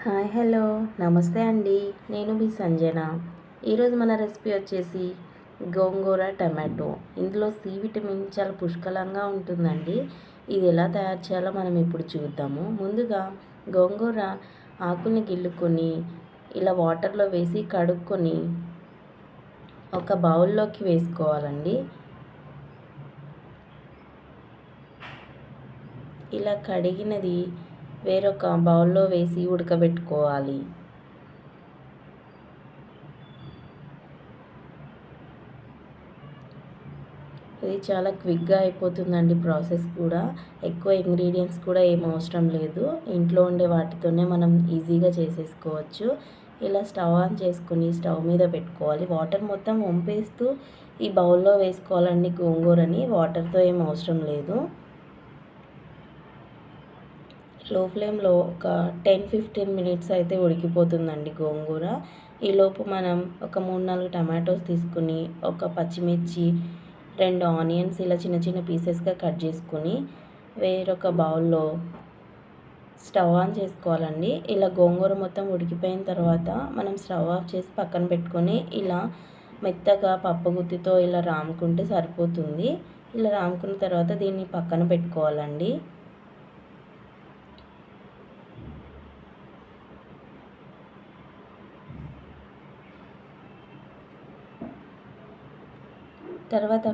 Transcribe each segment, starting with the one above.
Hi hello నమస్తే అండి. నేను మీ సంజన. ఈరోజు మన రెసిపీ వచ్చేసి గోంగూర టమాటో. ఇందులో సి విటమిన్ చాలా పుష్కలంగా ఉంటుందండి. ఇది ఎలా తయారు చేయాలో మనం ఇప్పుడు చూద్దాము. ముందుగా గోంగూర ఆకుల్ని గిల్లుకొని ఇలా వాటర్లో వేసి కడుక్కొని ఒక బౌల్లోకి వేసుకోవాలండి. ఇలా కడిగినది వేరొక బౌల్లో వేసి ఉడకబెట్టుకోవాలి. ఇది చాలా క్విక్గా అయిపోతుందండి ప్రాసెస్ కూడా. ఎక్కువ ఇంగ్రీడియంట్స్ కూడా ఏం అవసరం లేదు. ఇంట్లో ఉండే వాటితోనే మనం ఈజీగా చేసేసుకోవచ్చు. ఇలా స్టవ్ ఆన్ చేసుకుని స్టవ్ మీద పెట్టుకోవాలి. వాటర్ మొత్తం వంపేస్తూ ఈ బౌల్లో వేసుకోవాలండి గోంగూరని. వాటర్తో ఏం అవసరం లేదు. లో ఫ్లేమ్లో ఒక 10-15 మినిట్స్ అయితే ఉడికిపోతుందండి గోంగూర. ఈలోపు మనం ఒక 3-4 టమాటోస్ తీసుకుని, ఒక పచ్చిమిర్చి, 2 ఆనియన్స్ ఇలా చిన్న చిన్న పీసెస్గా కట్ చేసుకుని వేరొక బౌల్లో స్టవ్ ఆన్ చేసుకోవాలండి. ఇలా గోంగూర మొత్తం ఉడికిపోయిన తర్వాత మనం స్టవ్ ఆఫ్ చేసి పక్కన పెట్టుకొని ఇలా మెత్తగా పప్పుగుత్తితో ఇలా రాముకుంటే సరిపోతుంది. ఇలా రాముకున్న తర్వాత దీన్ని పక్కన పెట్టుకోవాలండి. తర్వాత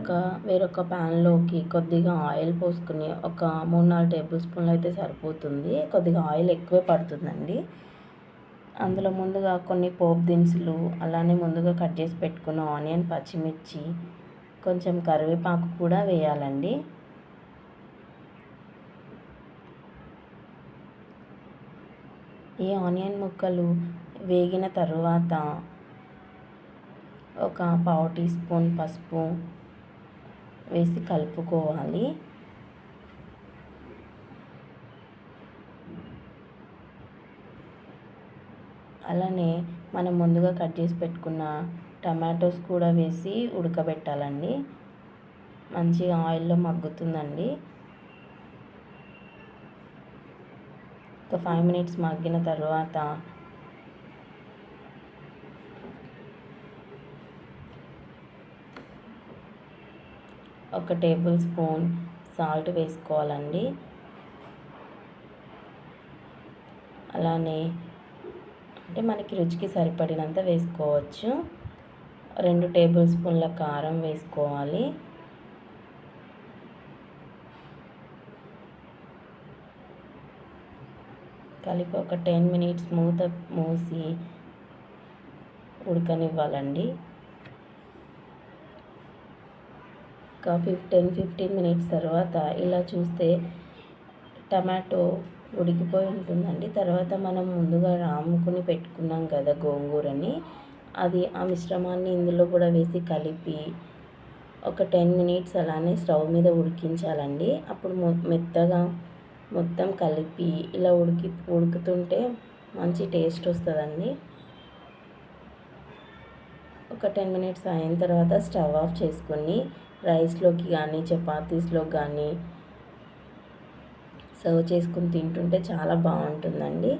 వేరొక ప్యాన్లోకి కొద్దిగా ఆయిల్ పోసుకుని ఒక 3-4 టేబుల్ స్పూన్లు అయితే సరిపోతుంది. కొద్దిగా ఆయిల్ ఎక్కువే పడుతుందండి. అందులో ముందుగా కొన్ని పోపు దినుసులు, అలానే ముందుగా కట్ చేసి పెట్టుకున్న ఆనియన్, పచ్చిమిర్చి, కొంచెం కరివేపాకు కూడా వేయాలండి. ఈ ఆనియన్ ముక్కలు వేగిన తరువాత ఒక పావు టీ స్పూన్ పసుపు వేసి కలుపుకోవాలి. అలానే మనం ముందుగా కట్ చేసి పెట్టుకున్న టమాటోస్ కూడా వేసి ఉడకబెట్టాలండి. మంచిగా ఆయిల్లో మగ్గుతుందండి. ఒక 5 మినిట్స్ మగ్గిన తర్వాత ఒక టేబుల్ స్పూన్ సాల్ట్ వేసుకోవాలండి. అలానే అంటే మనకి రుచికి సరిపడినంత వేసుకోవచ్చు. 2 టేబుల్ స్పూన్ల కారం వేసుకోవాలి. కలిపి ఒక 10 మినిట్స్ మూత మూసి ఉడకనివ్వాలండి. ఒక 10-15 మినిట్స్ తర్వాత ఇలా చూస్తే టమాటో ఉడికిపోయి ఉంటుందండి. తర్వాత మనం ముందుగా రాముకుని పెట్టుకున్నాం కదా గోంగూరని, ఆ మిశ్రమాన్ని ఇందులో కూడా వేసి కలిపి ఒక 10 మినిట్స్ అలానే స్టవ్ మీద ఉడికించాలండి. అప్పుడు మెత్తగా మొత్తం కలిపి ఇలా ఉడుకుతుంటే మంచి టేస్ట్ వస్తుందండి. ఒక 10 మినిట్స్ అయిన తర్వాత స్టవ్ ఆఫ్ చేసుకొని రైస్లోకి కానీ చపాతీస్లోకి కానీ సర్వ్ చేసుకుని తింటుంటే చాలా బాగుంటుందండి.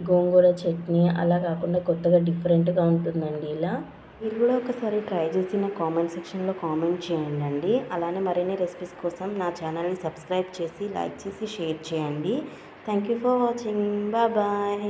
గోంగూర చట్నీ అలా కాకుండా కొత్తగా డిఫరెంట్గా ఉంటుందండి. ఇలా మీరు కూడా ఒకసారి ట్రై చేసి నా కామెంట్ సెక్షన్లో కామెంట్ చేయండి. అలానే మరిన్ని రెసిపీస్ కోసం నా ఛానల్ని సబ్స్క్రైబ్ చేసి, లైక్ చేసి, షేర్ చేయండి. Thank you for watching. Bye.